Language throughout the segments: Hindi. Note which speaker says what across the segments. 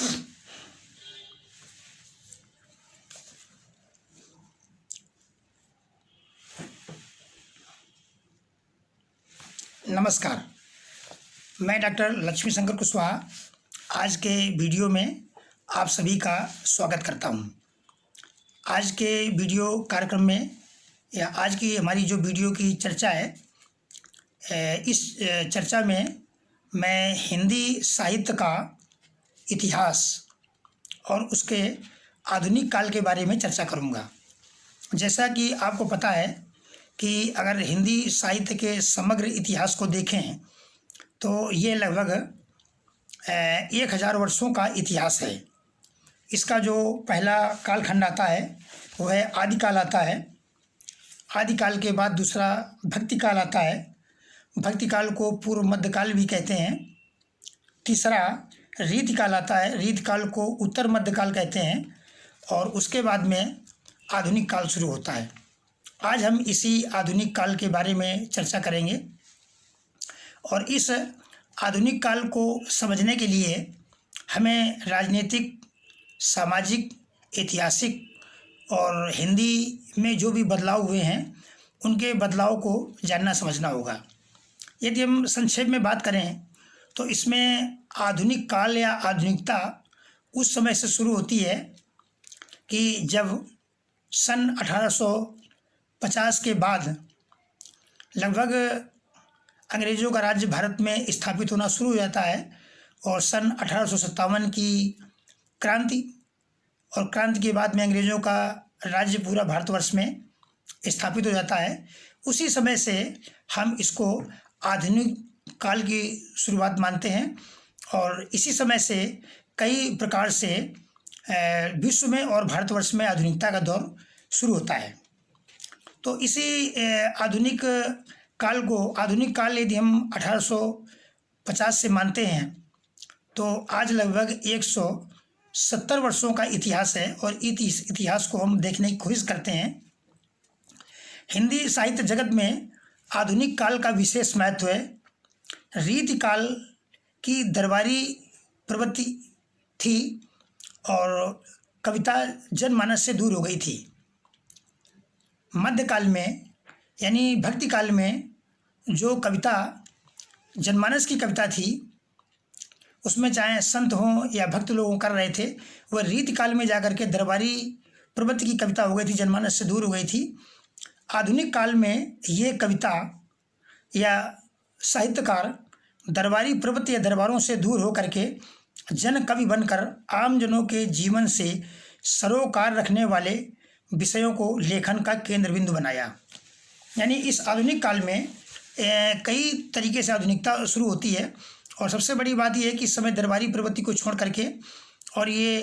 Speaker 1: नमस्कार, मैं डॉक्टर लक्ष्मी शंकर कुशवाहा आज के वीडियो में आप सभी का स्वागत करता हूं। आज के वीडियो कार्यक्रम में या आज की हमारी जो वीडियो की चर्चा है, इस चर्चा में मैं हिंदी साहित्य का इतिहास और उसके आधुनिक काल के बारे में चर्चा करूंगा। जैसा कि आपको पता है कि अगर हिंदी साहित्य के समग्र इतिहास को देखें तो ये लगभग 1000 वर्षों का इतिहास है। इसका जो पहला कालखंड आता है वो है आदिकाल आता है। आदिकाल के बाद दूसरा भक्तिकाल आता है। भक्तिकाल को पूर्व मध्यकाल भी कहते हैं। तीसरा रीतिकाल आता है। रीतिकाल को उत्तर मध्यकाल कहते हैं और उसके बाद में आधुनिक काल शुरू होता है। आज हम इसी आधुनिक काल के बारे में चर्चा करेंगे और इस आधुनिक काल को समझने के लिए हमें राजनीतिक, सामाजिक, ऐतिहासिक और हिंदी में जो भी बदलाव हुए हैं उनके बदलाव को जानना समझना होगा। यदि हम संक्षेप में बात करें तो इसमें आधुनिक काल या आधुनिकता उस समय से शुरू होती है कि जब सन 1850 के बाद लगभग अंग्रेज़ों का राज्य भारत में स्थापित होना शुरू हो जाता है और सन 1857 की क्रांति और क्रांति के बाद में अंग्रेज़ों का राज्य पूरा भारतवर्ष में स्थापित हो जाता है। उसी समय से हम इसको आधुनिक काल की शुरुआत मानते हैं और इसी समय से कई प्रकार से विश्व में और भारतवर्ष में आधुनिकता का दौर शुरू होता है। तो इसी आधुनिक काल को, आधुनिक काल यदि हम 1850 से मानते हैं तो आज लगभग 170 वर्षों का इतिहास है और इस इतिहास को हम देखने की कोशिश करते हैं। हिंदी साहित्य जगत में आधुनिक काल का विशेष महत्व है। रीतिकाल की दरबारी प्रवृत्ति थी और कविता जनमानस से दूर हो गई थी। मध्यकाल में यानी भक्ति काल में जो कविता जनमानस की कविता थी उसमें चाहे संत हों या भक्त लोग कर रहे थे, वह रीतिकाल में जाकर के दरबारी प्रवृत्ति की कविता हो गई थी, जनमानस से दूर हो गई थी। आधुनिक काल में ये कविता या साहित्यकार दरबारी प्रवृत्ति या दरबारों से दूर हो करके जन कवि बनकर आम जनों के जीवन से सरोकार रखने वाले विषयों को लेखन का केंद्र बिंदु बनाया। यानी इस आधुनिक काल में कई तरीके से आधुनिकता शुरू होती है और सबसे बड़ी बात यह है कि इस समय दरबारी प्रवृत्ति को छोड़ करके और ये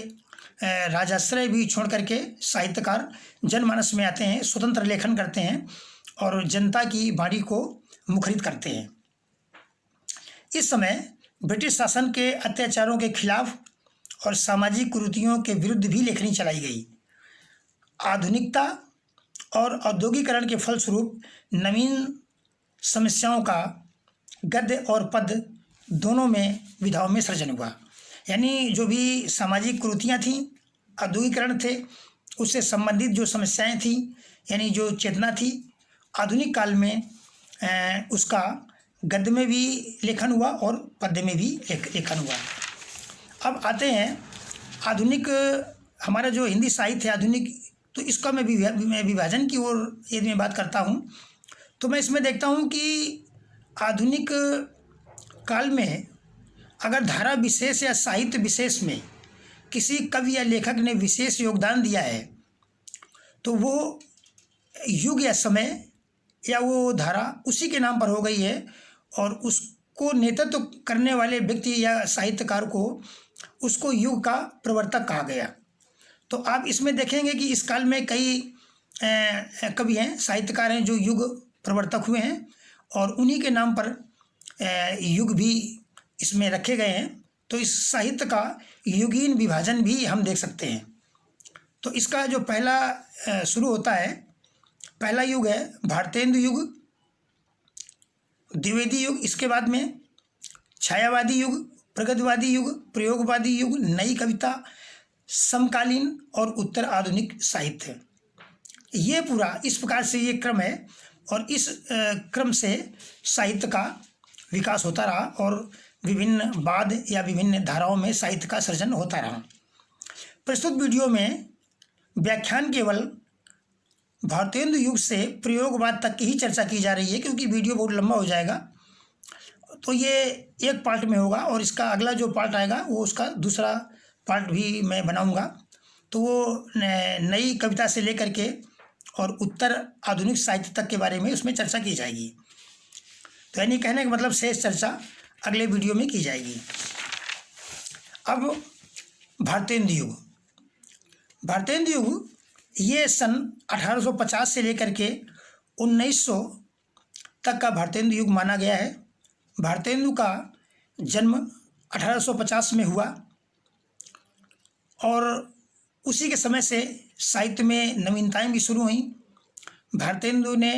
Speaker 1: राजाश्रय भी छोड़ करके साहित्यकार जनमानस में आते हैं, स्वतंत्र लेखन करते हैं और जनता की वाणी को मुखरित करते हैं। इस समय ब्रिटिश शासन के अत्याचारों के खिलाफ और सामाजिक कुरीतियों के विरुद्ध भी लेखनी चलाई गई। आधुनिकता और औद्योगिकरण के फलस्वरूप नवीन समस्याओं का गद्य और पद दोनों में विधाओं में सृजन हुआ। यानी जो भी सामाजिक कुरीतियाँ थीं, औद्योगिकरण थे, उससे संबंधित जो समस्याएं थीं, यानी जो चेतना थी, आधुनिक काल में उसका गद्य में भी लेखन हुआ और पद्य में भी लेखन हुआ। अब आते हैं आधुनिक, हमारा जो हिंदी साहित्य है आधुनिक, तो इसका मैं विभाजन की ओर यदि मैं बात करता हूँ तो मैं इसमें देखता हूँ कि आधुनिक काल में अगर धारा विशेष या साहित्य विशेष में किसी कवि या लेखक ने विशेष योगदान दिया है तो वो युग या समय या वो धारा उसी के नाम पर हो गई है और उसको नेतृत्व करने वाले व्यक्ति या साहित्यकार को उसको युग का प्रवर्तक कहा गया। तो आप इसमें देखेंगे कि इस काल में कई कवि हैं, साहित्यकार हैं जो युग प्रवर्तक हुए हैं और उन्हीं के नाम पर युग भी इसमें रखे गए हैं। तो इस साहित्य का युगीन विभाजन भी हम देख सकते हैं। तो इसका जो पहला शुरू होता है, पहला युग है भारतेंदु युग, द्विवेदी युग, इसके बाद में छायावादी युग, प्रगतिवादी युग, प्रयोगवादी युग, नई कविता, समकालीन और उत्तर आधुनिक साहित्य। ये पूरा इस प्रकार से ये क्रम है और इस क्रम से साहित्य का विकास होता रहा और विभिन्न वाद या विभिन्न धाराओं में साहित्य का सृजन होता रहा। प्रस्तुत वीडियो में व्याख्यान केवल भारतेंदु युग से प्रयोगवाद तक की ही चर्चा की जा रही है, क्योंकि वीडियो बहुत लंबा हो जाएगा। तो ये एक पार्ट में होगा और इसका अगला जो पार्ट आएगा वो उसका दूसरा पार्ट भी मैं बनाऊंगा। तो वो नई कविता से लेकर के और उत्तर आधुनिक साहित्य तक के बारे में उसमें चर्चा की जाएगी। तो यानी कहने का मतलब शेष चर्चा अगले वीडियो में की जाएगी। अब भारतेंदु युग। भारतेंदु युग ये सन 1850 से लेकर के 1900 तक का भारतेंदु युग माना गया है। भारतेंदु का जन्म 1850 में हुआ और उसी के समय से साहित्य में नवीनताएं भी शुरू हुई। भारतेंदु ने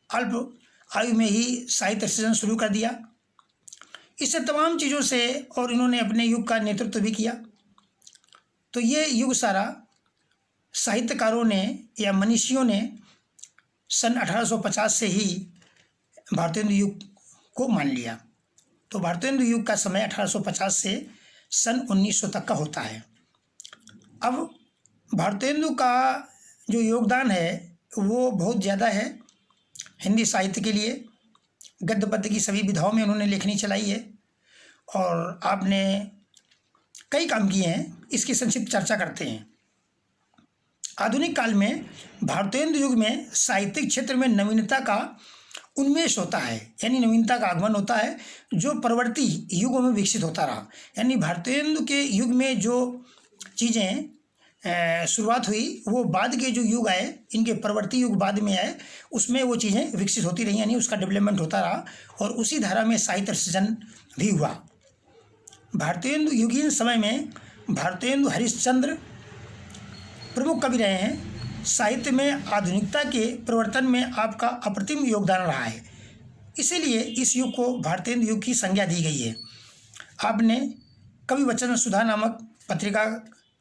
Speaker 1: अल्प आयु में ही साहित्य सृजन शुरू कर दिया। इससे तमाम चीज़ों से और इन्होंने अपने युग का नेतृत्व भी किया। तो ये युग सारा साहित्यकारों ने या मनीषियों ने सन 1850 से ही भारतेंदु युग को मान लिया। तो भारतेंदु युग का समय 1850 से सन 1900 तक का होता है। अब भारतेंदु का जो योगदान है वो बहुत ज़्यादा है हिंदी साहित्य के लिए। गद्य पद्य की सभी विधाओं में उन्होंने लेखनी चलाई है और आपने कई काम किए हैं। इसकी संक्षिप्त चर्चा करते हैं। आधुनिक काल में भारतेंदु युग में साहित्यिक क्षेत्र में नवीनता का उन्मेष होता है, यानी नवीनता का आगमन होता है जो परवर्ती युगों में विकसित होता रहा। यानी भारतेंदु के युग में जो चीज़ें शुरुआत हुई वो बाद के जो युग आए, इनके परवर्ती युग बाद में आए, उसमें वो चीज़ें विकसित होती रही, यानी उसका डेवलपमेंट होता रहा और उसी धारा में साहित्य सृजन भी हुआ। भारतेंदु युगीन समय में भारतेंदु हरिश्चंद्र प्रमुख कवि रहे हैं। साहित्य में आधुनिकता के प्रवर्तन में आपका अप्रतिम योगदान रहा है, इसीलिए इस युग को भारतेंदु युग की संज्ञा दी गई है। आपने कवि वचन सुधा नामक पत्रिका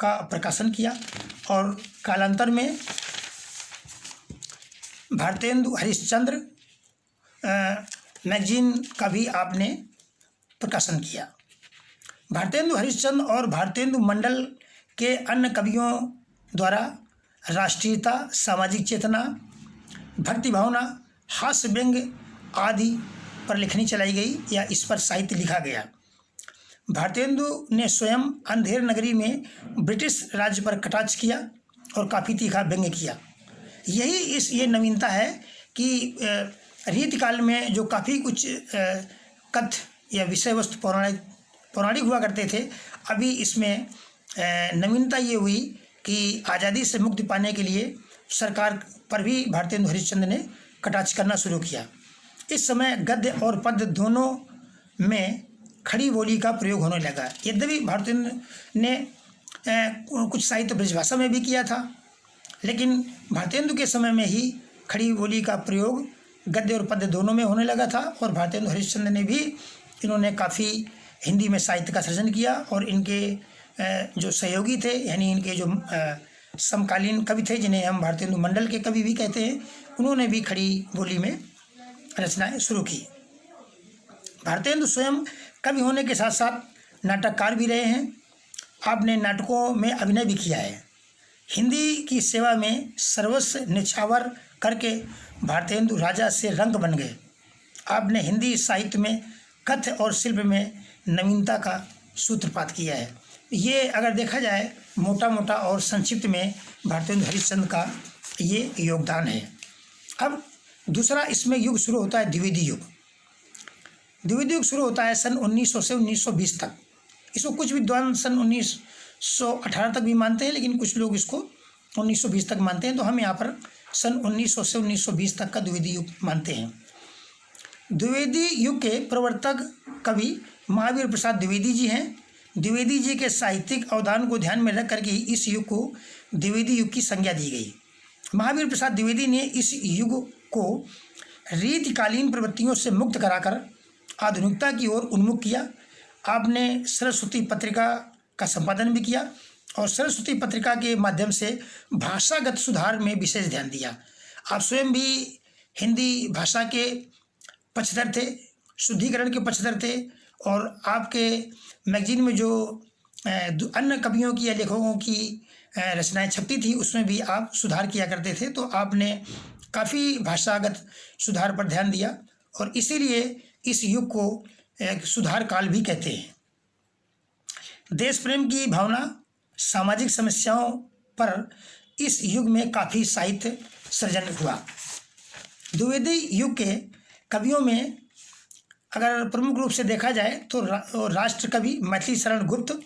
Speaker 1: का प्रकाशन किया और कालांतर में भारतेंदु हरिश्चंद्र मैगजीन का भी आपने प्रकाशन किया। भारतेंदु हरिश्चंद्र और भारतेंदु मंडल के अन्य कवियों द्वारा राष्ट्रीयता, सामाजिक चेतना, भक्ति भावना, हास्य व्यंग्य आदि पर लेखनी चलाई गई या इस पर साहित्य लिखा गया। भारतेंदु ने स्वयं अंधेर नगरी में ब्रिटिश राज्य पर कटाक्ष किया और काफ़ी तीखा व्यंग्य किया। यही ये नवीनता है कि रीतिकाल में जो काफ़ी कुछ कथ्य या विषय वस्तु पौराणिक हुआ करते थे, अभी इसमें नवीनता ये हुई कि आज़ादी से मुक्ति पाने के लिए सरकार पर भी भारतेंदु हरिश्चंद्र ने कटाक्ष करना शुरू किया। इस समय गद्य और पद्य दोनों में खड़ी बोली का प्रयोग होने लगा। यद्यपि भारतेंदु ने कुछ साहित्य ब्रजभाषा में भी किया था, लेकिन भारतेंदु के समय में ही खड़ी बोली का प्रयोग गद्य और पद्य दोनों में होने लगा था और भारतेंदु हरिश्चंद्र ने भी इन्होंने काफ़ी हिंदी में साहित्य का सृजन किया और इनके जो सहयोगी थे, यानी इनके जो समकालीन कवि थे, जिन्हें हम भारतेंदु मंडल के कवि भी कहते हैं, उन्होंने भी खड़ी बोली में रचनाएं शुरू की। भारतेंदु स्वयं कवि होने के साथ साथ नाटककार भी रहे हैं। आपने नाटकों में अभिनय भी किया है। हिंदी की सेवा में सर्वस्व निछावर करके भारतेंदु राजा से रंग बन गए। आपने हिंदी साहित्य में कथ्य और शिल्प में नवीनता का सूत्रपात किया है। ये अगर देखा जाए मोटा मोटा और संक्षिप्त में भारतेंदु हरिश्चंद्र का ये योगदान है। अब दूसरा इसमें युग शुरू होता है द्विवेदी युग। द्विवेदी युग शुरू होता है सन 1900 से 1920 तक। इसको कुछ विद्वान सन 1918 तक भी मानते हैं, लेकिन कुछ लोग इसको 1920 तक मानते हैं। तो हम यहाँ पर सन 1900 से 1920 तक का द्विवेदी युग मानते हैं। द्विवेदी युग के प्रवर्तक कवि महावीर प्रसाद द्विवेदी जी हैं। द्विवेदी जी के साहित्यिक अवदान को ध्यान में रख करके इस युग को द्विवेदी युग की संज्ञा दी गई। महावीर प्रसाद द्विवेदी ने इस युग को रीतिकालीन प्रवृत्तियों से मुक्त कराकर आधुनिकता की ओर उन्मुख किया। आपने सरस्वती पत्रिका का संपादन भी किया और सरस्वती पत्रिका के माध्यम से भाषागत सुधार में विशेष ध्यान दिया। आप स्वयं भी हिंदी भाषा के पक्षधर थे, शुद्धिकरण के पक्षधर थे और आपके मैगजीन में जो अन्य कवियों की या लेखकों की रचनाएं छपती थी उसमें भी आप सुधार किया करते थे। तो आपने काफ़ी भाषागत सुधार पर ध्यान दिया और इसीलिए इस युग को एक सुधार काल भी कहते हैं। देश प्रेम की भावना, सामाजिक समस्याओं पर इस युग में काफ़ी साहित्य सृजन हुआ। द्विवेदी युग के कवियों में अगर प्रमुख रूप से देखा जाए तो राष्ट्र कवि मैथिली शरण गुप्त,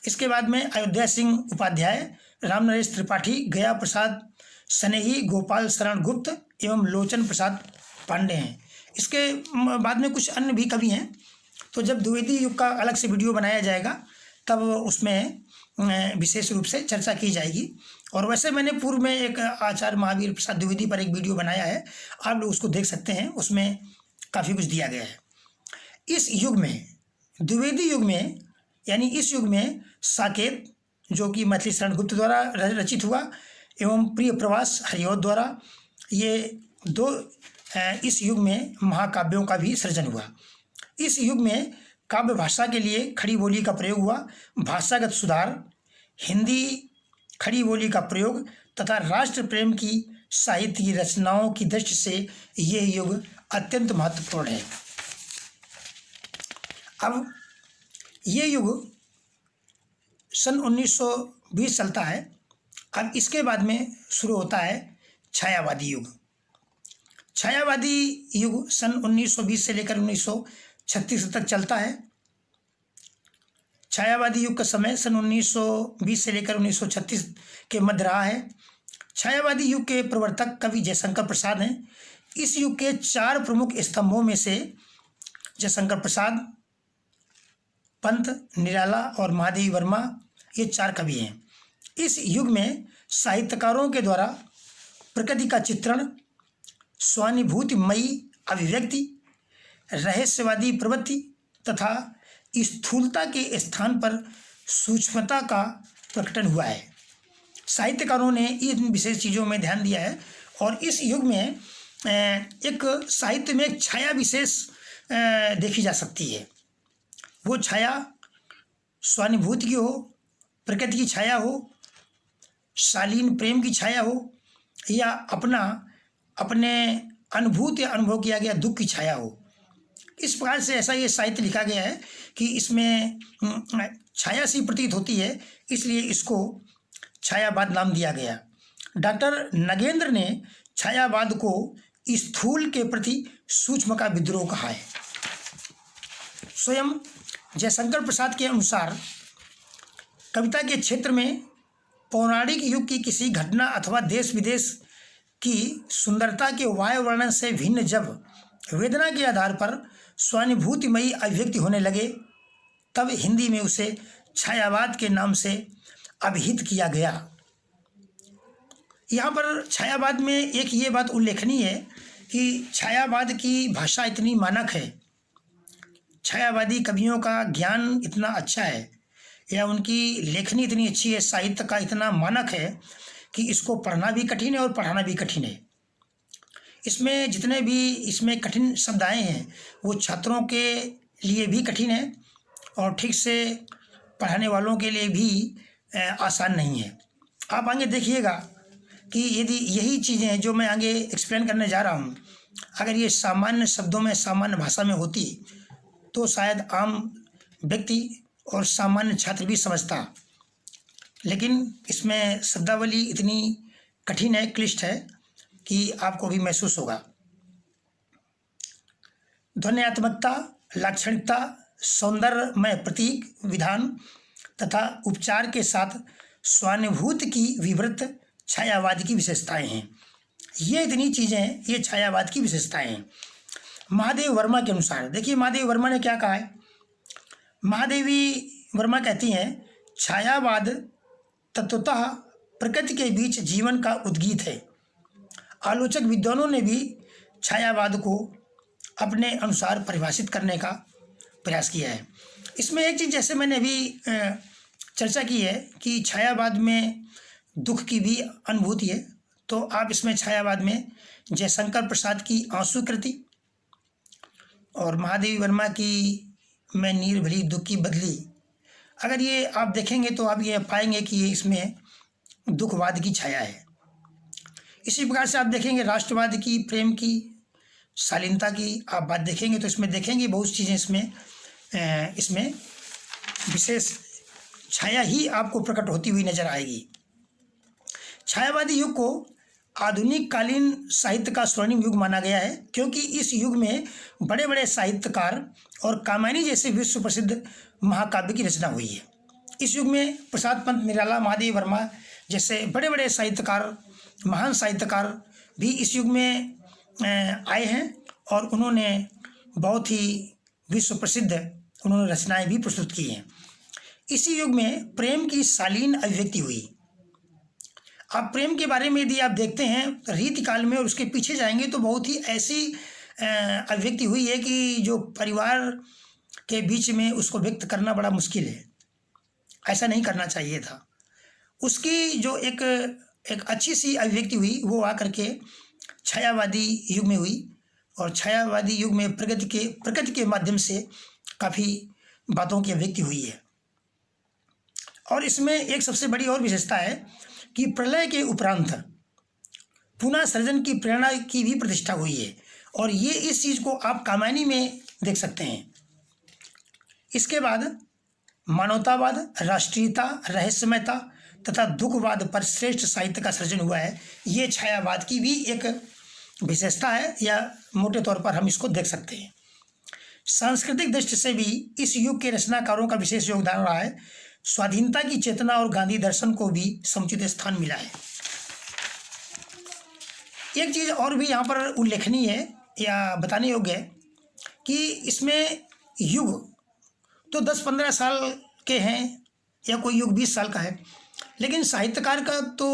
Speaker 1: इसके बाद में अयोध्या सिंह उपाध्याय, रामनरेश त्रिपाठी, गया प्रसाद स्नेही, गोपाल शरण गुप्त एवं लोचन प्रसाद पांडे हैं। इसके बाद में कुछ अन्य भी कवि हैं। तो जब द्विवेदी युग का अलग से वीडियो बनाया जाएगा तब उसमें विशेष रूप से चर्चा की जाएगी। और वैसे मैंने पूर्व में एक आचार्य महावीर प्रसाद द्विवेदी पर एक वीडियो बनाया है, आप लोग उसको देख सकते हैं, उसमें काफ़ी कुछ दिया गया है। इस युग में, द्विवेदी युग में, यानी इस युग में साकेत जो कि मैथिली शरण गुप्त द्वारा रचित हुआ एवं प्रिय प्रवास हरिऔध द्वारा, ये दो इस युग में महाकाव्यों का भी सृजन हुआ। इस युग में काव्य भाषा के लिए खड़ी बोली का प्रयोग हुआ। भाषागत सुधार, हिंदी खड़ी बोली का प्रयोग तथा राष्ट्र प्रेम की साहित्य की रचनाओं की दृष्टि से ये युग अत्यंत महत्वपूर्ण है। अब ये युग सन 1920 चलता है। अब इसके बाद में शुरू होता है छायावादी युग। छायावादी युग सन 1920 से लेकर 1936 तक चलता है। छायावादी युग का समय सन 1920 से लेकर 1936 के मध्य रहा है। छायावादी युग के प्रवर्तक कवि जयशंकर प्रसाद हैं। इस युग के 4 प्रमुख स्तंभों में से जयशंकर प्रसाद, पंत, निराला और महादेवी वर्मा, ये 4 कवि हैं। इस युग में साहित्यकारों के द्वारा प्रकृति का चित्रण, स्वानुभूतिमयी अभिव्यक्ति, रहस्यवादी प्रवृत्ति तथा स्थूलता के स्थान पर सूक्ष्मता का प्रकटन हुआ है। साहित्यकारों ने इन विशेष चीज़ों में ध्यान दिया है और इस युग में एक साहित्य में एक छाया विशेष देखी जा सकती है। वो छाया स्वानुभूति की हो, प्रकृति की छाया हो, शालीन प्रेम की छाया हो या अपने अनुभूति या अनुभव किया गया दुख की छाया हो। इस प्रकार से ऐसा ये साहित्य लिखा गया है कि इसमें छाया सी प्रतीत होती है, इसलिए इसको छायावाद नाम दिया गया। डॉक्टर नगेंद्र ने छायावाद को स्थूल के प्रति सूक्ष्म का विद्रोह कहा है। स्वयं जयशंकर प्रसाद के अनुसार कविता के क्षेत्र में पौराणिक युग की किसी घटना अथवा देश विदेश की सुंदरता के वायु वर्णन से भिन्न जब वेदना के आधार पर स्वानुभूतिमयी अभिव्यक्ति होने लगे तब हिंदी में उसे छायावाद के नाम से अभिहित किया गया। यहाँ पर छायावाद में एक ये बात उल्लेखनीय है कि छायावाद की भाषा इतनी मानक है, छायावादी कवियों का ज्ञान इतना अच्छा है या उनकी लेखनी इतनी अच्छी है, साहित्य का इतना मानक है कि इसको पढ़ना भी कठिन है और पढ़ाना भी कठिन है। इसमें जितने भी इसमें कठिन शब्द आए हैं वो छात्रों के लिए भी कठिन है और ठीक से पढ़ाने वालों के लिए भी आसान नहीं है। आप आगे देखिएगा कि यदि यही चीज़ें जो मैं आगे एक्सप्लेन करने जा रहा हूँ अगर ये सामान्य शब्दों में, सामान्य भाषा में होती तो शायद आम व्यक्ति और सामान्य छात्र भी समझता, लेकिन इसमें शब्दावली इतनी कठिन है, क्लिष्ट है कि आपको भी महसूस होगा। ध्वन्यात्मकता, लाक्षणिकता, सौंदर्यमय प्रतीक, विधान तथा उपचार के साथ स्वानुभूति की विवृत छायावाद की विशेषताएं हैं। ये इतनी चीज़ें ये छायावाद की विशेषताएं हैं। महादेवी वर्मा के अनुसार देखिए महादेवी वर्मा ने क्या कहा है। महादेवी वर्मा कहती हैं छायावाद तत्वतः प्रकृति के बीच जीवन का उद्गीत है। आलोचक विद्वानों ने भी छायावाद को अपने अनुसार परिभाषित करने का प्रयास किया है। इसमें एक चीज़ जैसे मैंने अभी चर्चा की है कि छायावाद में दुख की भी अनुभूति है, तो आप इसमें छायावाद में जयशंकर प्रसाद की आंसू कृति और महादेवी वर्मा की मैं नीर भरी दुख की बदली, अगर ये आप देखेंगे तो आप ये पाएंगे कि ये इसमें दुखवाद की छाया है। इसी प्रकार से आप देखेंगे राष्ट्रवाद की, प्रेम की, शालीनता की आप बात देखेंगे तो इसमें देखेंगे बहुत चीज़ें इसमें विशेष छाया ही आपको प्रकट होती हुई नजर आएगी। छायावादी युग को आधुनिक कालीन साहित्य का स्वर्णिम युग माना गया है, क्योंकि इस युग में बड़े बड़े साहित्यकार और कामायनी जैसे विश्व प्रसिद्ध महाकाव्य की रचना हुई है। इस युग में प्रसाद पंत, निराला, महादेवी वर्मा जैसे बड़े बड़े साहित्यकार, महान साहित्यकार भी इस युग में आए हैं और उन्होंने बहुत ही विश्व प्रसिद्ध उन्होंने रचनाएं भी प्रस्तुत की हैं। इसी युग में प्रेम की शालीन अभिव्यक्ति हुई। आप प्रेम के बारे में यदि आप देखते हैं रीतिकाल में और उसके पीछे जाएंगे तो बहुत ही ऐसी अभिव्यक्ति हुई है कि जो परिवार के बीच में उसको व्यक्त करना बड़ा मुश्किल है, ऐसा नहीं करना चाहिए था। उसकी जो एक अच्छी सी अभिव्यक्ति हुई वो आकर के छायावादी युग में हुई, और छायावादी युग में प्रकृति के माध्यम से काफ़ी बातों की अभिव्यक्ति हुई है। और इसमें एक सबसे बड़ी और विशेषता है कि प्रलय के उपरांत पुनः सृजन की प्रेरणा की भी प्रतिष्ठा हुई है, और ये इस चीज़ को आप कामायनी में देख सकते हैं। इसके बाद मानवतावाद, राष्ट्रीयता, रहस्यमयता तथा दुखवाद पर श्रेष्ठ साहित्य का सृजन हुआ है। ये छायावाद की भी एक विशेषता है, या मोटे तौर पर हम इसको देख सकते हैं। सांस्कृतिक दृष्टि से भी इस युग के रचनाकारों का विशेष योगदान रहा है। स्वाधीनता की चेतना और गांधी दर्शन को भी समुचित स्थान मिला है। एक चीज़ और भी यहाँ पर उल्लेखनीय है या बताने योग्य है कि इसमें युग तो 10-15 साल के हैं या कोई युग 20 साल का है, लेकिन साहित्यकार का तो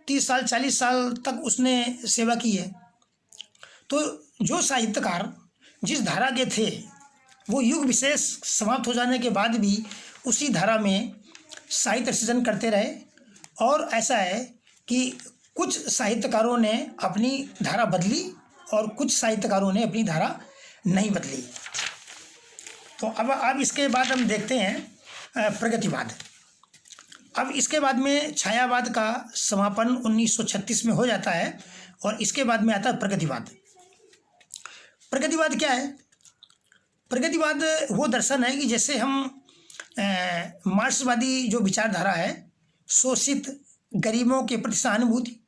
Speaker 1: 30 साल 40 साल तक उसने सेवा की है। तो जो साहित्यकार जिस धारा के थे वो युग विशेष समाप्त हो जाने के बाद भी उसी धारा में साहित्य सृजन करते रहे, और ऐसा है कि कुछ साहित्यकारों ने अपनी धारा बदली और कुछ साहित्यकारों ने अपनी धारा नहीं बदली। तो अब इसके बाद हम देखते हैं प्रगतिवाद। अब इसके बाद में छायावाद का समापन 1936 में हो जाता है और इसके बाद में आता है प्रगतिवाद। प्रगतिवाद क्या है? प्रगतिवाद वो दर्शन है कि जैसे हम मार्क्सवादी जो विचारधारा है, शोषित गरीबों के प्रति सहानुभूति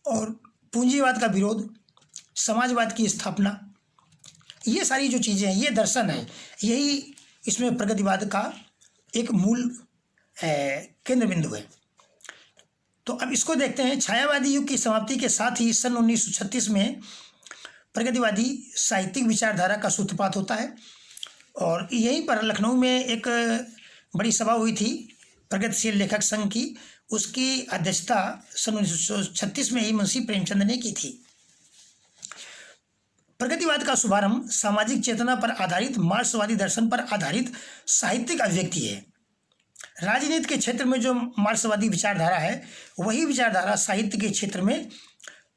Speaker 1: और पूंजीवाद का विरोध, समाजवाद की स्थापना, ये सारी जो चीज़ें हैं, ये दर्शन है। यही इसमें प्रगतिवाद का एक मूल केंद्र बिंदु है। तो अब इसको देखते हैं। छायावादी युग की समाप्ति के साथ ही सन 1936 में प्रगतिवादी साहित्यिक विचारधारा का सूत्रपात होता है, और यहीं पर लखनऊ में एक बड़ी सभा हुई थी प्रगतिशील लेखक संघ की। उसकी अध्यक्षता सन 1936 में ही मुंशी प्रेमचंद ने की थी। प्रगतिवाद का शुभारंभ सामाजिक चेतना पर आधारित मार्क्सवादी दर्शन पर आधारित साहित्यिक अभिव्यक्ति है। राजनीति के क्षेत्र में जो मार्क्सवादी विचारधारा है वही विचारधारा साहित्य के क्षेत्र में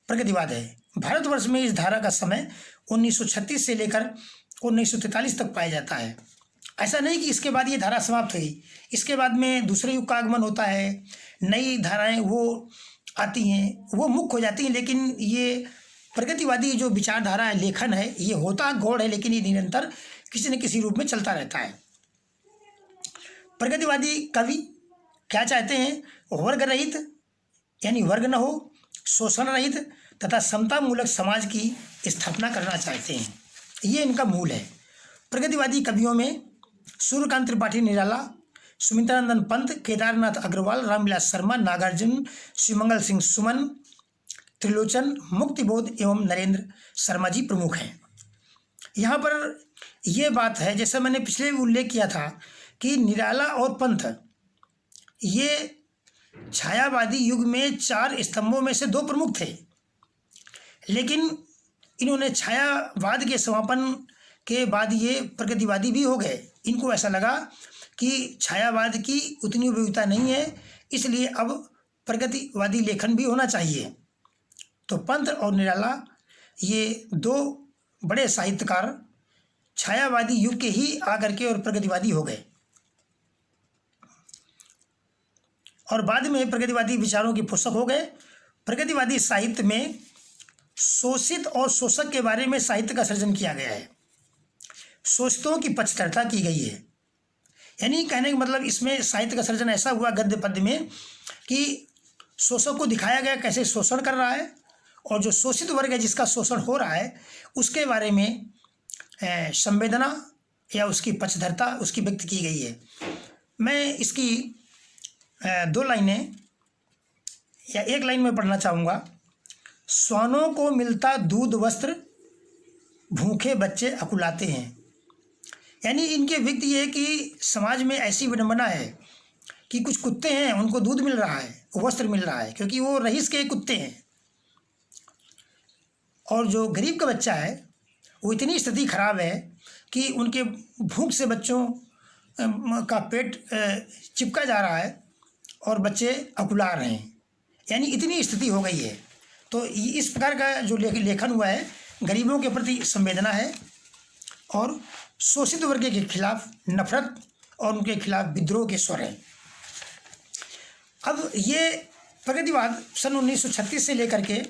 Speaker 1: प्रगतिवाद है। भारतवर्ष में इस धारा का समय 1936 से लेकर 1943 तक पाया जाता है। ऐसा नहीं कि इसके बाद ये धारा समाप्त हुई, इसके बाद में दूसरे युग का आगमन होता है, नई धाराएं वो आती हैं, वो मुख्य हो जाती हैं, लेकिन ये प्रगतिवादी जो विचारधारा है, लेखन है, ये होता गौड़ है, लेकिन ये निरंतर किसी न किसी रूप में चलता रहता है। प्रगतिवादी कवि क्या चाहते हैं? वर्ग रहित यानी वर्ग न हो, शोषण रहित तथा समता मूलक समाज की स्थापना करना चाहते हैं। ये इनका मूल है। प्रगतिवादी कवियों में सूर्यकांत त्रिपाठी निराला, सुमित्रानंदन पंत, केदारनाथ अग्रवाल, रामविलास शर्मा, नागार्जुन, शिवमंगल सिंह सुमन, त्रिलोचन, मुक्तिबोध एवं नरेंद्र शर्मा जी प्रमुख हैं। यहाँ पर यह बात है, जैसे मैंने पिछले भी उल्लेख किया था कि निराला और पंत ये छायावादी युग में 4 स्तंभों में से 2 प्रमुख थे, लेकिन इन्होंने छायावाद के समापन के बाद ये प्रगतिवादी भी हो गए। इनको ऐसा लगा कि छायावाद की उतनी उपयोगिता नहीं है, इसलिए अब प्रगतिवादी लेखन भी होना चाहिए। तो पंत और निराला ये दो बड़े साहित्यकार छायावादी युग के ही आकर के और प्रगतिवादी हो गए, और बाद में प्रगतिवादी विचारों के पोषक हो गए। प्रगतिवादी साहित्य में शोषित और शोषक के बारे में साहित्य का सृजन किया गया है। शोषितों की पक्षधरता की गई है, यानी कहने का मतलब इसमें साहित्य का सृजन ऐसा हुआ गद्य पद्य में कि शोषक को दिखाया गया कैसे शोषण कर रहा है, और जो शोषित वर्ग है जिसका शोषण हो रहा है उसके बारे में संवेदना या उसकी पक्षधरता उसकी व्यक्त की गई है। मैं इसकी 2 लाइनें या 1 लाइन में पढ़ना चाहूँगा। श्वानों को मिलता दूध वस्त्र, भूखे बच्चे अकुलाते हैं। यानी इनके व्यक्त ये है कि समाज में ऐसी विडंबना है कि कुछ कुत्ते हैं, उनको दूध मिल रहा है, वस्त्र मिल रहा है, क्योंकि वो रईस के कुत्ते हैं, और जो गरीब का बच्चा है वो इतनी स्थिति खराब है कि उनके भूख से बच्चों का पेट चिपका जा रहा है और बच्चे अकुला रहे हैं, यानी इतनी स्थिति हो गई है। तो इस प्रकार का जो लेखन हुआ है गरीबों के प्रति संवेदना है और शोषित वर्ग के खिलाफ नफरत और उनके खिलाफ विद्रोह के स्वर हैं। अब ये प्रगतिवाद सन 1936 से लेकर के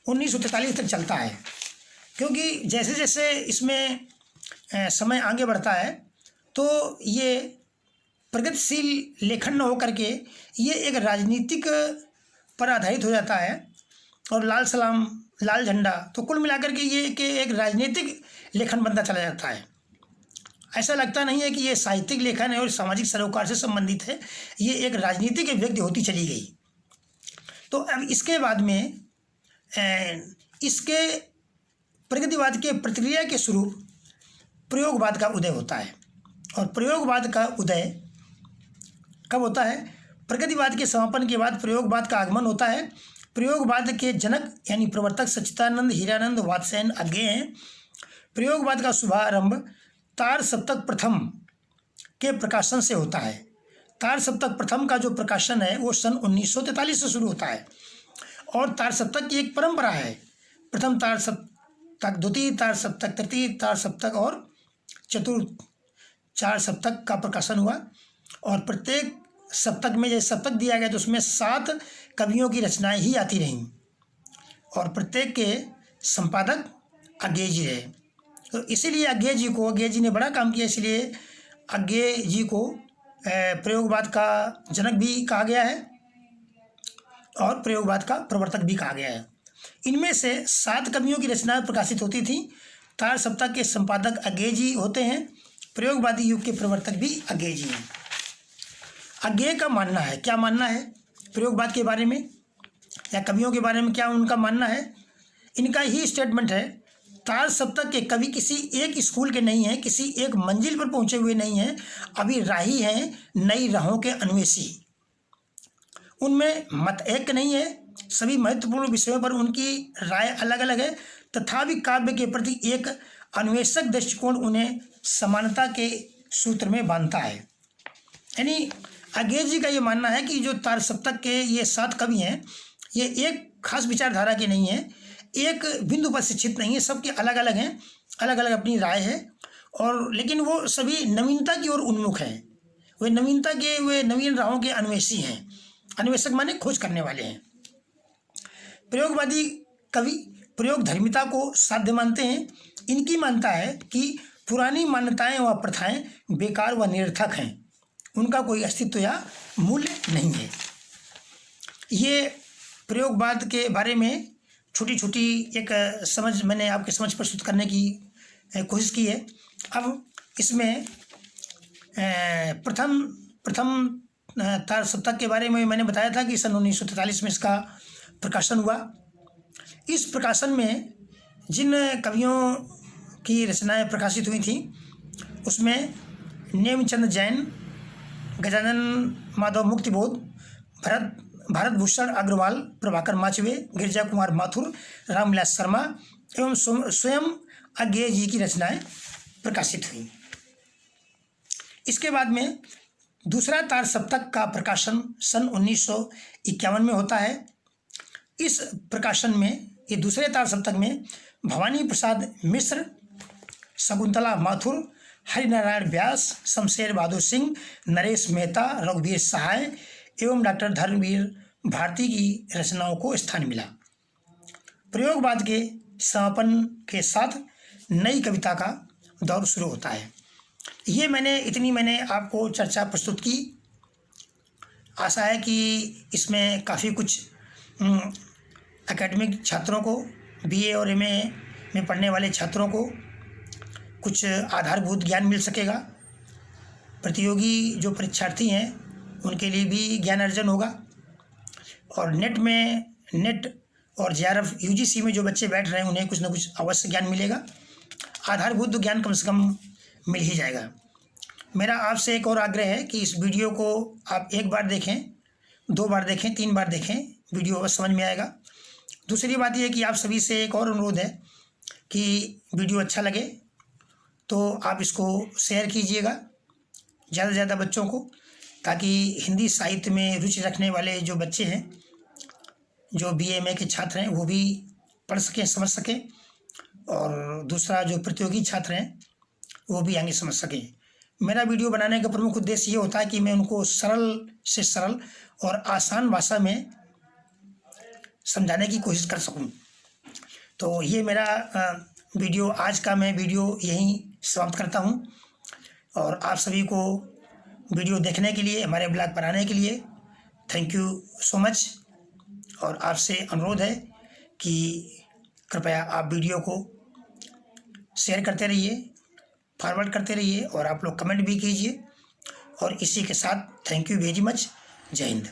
Speaker 1: 1943 तक चलता है, क्योंकि जैसे जैसे इसमें समय आगे बढ़ता है तो ये प्रगतिशील लेखन न होकर के ये एक राजनीतिक पर आधारित हो जाता है, और लाल सलाम लाल झंडा, तो कुल मिलाकर के ये कि एक राजनीतिक लेखन बनता चला जाता है। ऐसा लगता नहीं है कि ये साहित्यिक लेखन है और सामाजिक सरोकार से संबंधित है, ये एक राजनीतिक व्यक्ति होती चली गई। तो अब इसके बाद में इसके प्रगतिवाद के प्रतिक्रिया के स्वरूप प्रयोगवाद का उदय होता है। और प्रयोगवाद का उदय कब होता है? प्रगतिवाद के समापन के बाद प्रयोगवाद का आगमन होता है। प्रयोगवाद के जनक यानी प्रवर्तक सच्चिदानंद हीरानंद वात्स्यायन अज्ञेय हैं। प्रयोगवाद का शुभारंभ तार सप्तक प्रथम के प्रकाशन से होता है। तार सप्तक प्रथम का जो प्रकाशन है वो सन 1943 से शुरू होता है, और तार सप्तक की एक परंपरा है। प्रथम तार सप्तक, द्वितीय तार सप्तक, तृतीय तार सप्तक और चतुर्थ 4 सप्तक का प्रकाशन हुआ, और प्रत्येक सप्तक में जैसे सप्तक दिया गया तो उसमें 7 कवियों की रचनाएं ही आती रहीं, और प्रत्येक के संपादक अज्ञेय जी रहे। तो इसीलिए अज्ञेय जी ने बड़ा काम किया, इसलिए अज्ञेय जी को प्रयोगवाद का जनक भी कहा गया है और प्रयोगवाद का प्रवर्तक भी कहा गया है। इनमें से 7 कवियों की रचनाएं प्रकाशित होती थी। तार सप्तक के संपादक अज्ञेय जी होते हैं, प्रयोगवादी युग के प्रवर्तक भी अज्ञेय जी हैं। अज्ञेय का मानना है, क्या मानना है प्रयोगवाद के बारे में या कवियों के बारे में, क्या उनका मानना है? इनका ही स्टेटमेंट है, तार सप्तक के कवि किसी एक स्कूल के नहीं हैं, किसी एक मंजिल पर पहुंचे हुए नहीं हैं, अभी राही हैं नई राहों के अन्वेषी। उनमें मत एक नहीं है, सभी महत्वपूर्ण विषयों पर उनकी राय अलग अलग है, तथापि काव्य के प्रति एक अन्वेषक दृष्टिकोण उन्हें समानता के सूत्र में बांधता है। यानी अज्ञेय जी का ये मानना है कि जो तार सप्तक के ये 7 कवि हैं ये एक खास विचारधारा के नहीं हैं, एक बिंदु पर शिक्षित नहीं है, सबके अलग अलग हैं, अलग अलग अपनी राय है, और लेकिन वो सभी नवीनता की ओर उन्मुख हैं। वे नवीनता के, वे नवीन राहों के अन्वेषी हैं। अन्वेषक माने खोज करने वाले हैं। प्रयोगवादी कवि प्रयोग धर्मिता को साध्य मानते हैं। इनकी मानता है कि पुरानी मान्यताएं व प्रथाएं बेकार व निरर्थक हैं, उनका कोई अस्तित्व या मूल्य नहीं है। ये प्रयोगवाद के बारे में छोटी छोटी एक समझ मैंने आपके समझ प्रस्तुत करने की कोशिश की है। अब इसमें प्रथम तार सप्तक के बारे में मैंने बताया था कि सन 1943 में इसका प्रकाशन हुआ। इस प्रकाशन में जिन कवियों की रचनाएं प्रकाशित हुई थी उसमें नेमचंद जैन, गजानन माधव मुक्तिबोध, भारत भूषण अग्रवाल, प्रभाकर माचवे, गिरिजा कुमार माथुर, रामविलास शर्मा एवं स्वयं अज्ञेय जी की रचनाएं प्रकाशित हुई। इसके बाद में दूसरा तार सप्तक का प्रकाशन सन 1951 में होता है। इस प्रकाशन में, ये दूसरे तार सप्तक में भवानी प्रसाद मिश्र, शकुंतला माथुर, हरिनारायण व्यास, शमशेर बहादुर सिंह, नरेश मेहता, रघुवीर सहाय एवं डॉक्टर धर्मवीर भारती की रचनाओं को स्थान मिला। प्रयोगवाद के समापन के साथ नई कविता का दौर शुरू होता है। ये मैंने आपको चर्चा प्रस्तुत की। आशा है कि इसमें काफ़ी कुछ एकेडमिक छात्रों को, बीए और एमए में पढ़ने वाले छात्रों को कुछ आधारभूत ज्ञान मिल सकेगा। प्रतियोगी जो परीक्षार्थी हैं उनके लिए भी ज्ञान अर्जन होगा। और नेट और जेआरएफ यूजीसी में जो बच्चे बैठ रहे हैं उन्हें कुछ ना कुछ अवश्य ज्ञान मिलेगा। आधारभूत ज्ञान कम से कम मिल ही जाएगा। मेरा आपसे एक और आग्रह है कि इस वीडियो को आप एक बार देखें, 2 बार देखें, 3 बार देखें, वीडियो अवश्य समझ में आएगा। दूसरी बात यह है कि आप सभी से एक और अनुरोध है कि वीडियो अच्छा लगे तो आप इसको शेयर कीजिएगा ज़्यादा से ज़्यादा बच्चों को, ताकि हिंदी साहित्य में रुचि रखने वाले जो बच्चे हैं, जो बीए एमए के छात्र हैं, वो भी पढ़ सकें, समझ सकें। और दूसरा जो प्रतियोगी छात्र हैं वो भी आगे समझ सकें। मेरा वीडियो बनाने का प्रमुख उद्देश्य ये होता है कि मैं उनको सरल से सरल और आसान भाषा में समझाने की कोशिश कर सकूं। तो ये मेरा वीडियो, आज का मैं वीडियो यहीं समाप्त करता हूं। और आप सभी को वीडियो देखने के लिए, हमारे ब्लॉग पर आने के लिए थैंक यू सो मच। और आपसे अनुरोध है कि कृपया आप वीडियो को शेयर करते रहिए, फॉरवर्ड करते रहिए और आप लोग कमेंट भी कीजिए। और इसी के साथ थैंक यू वेरी मच। जय हिंद।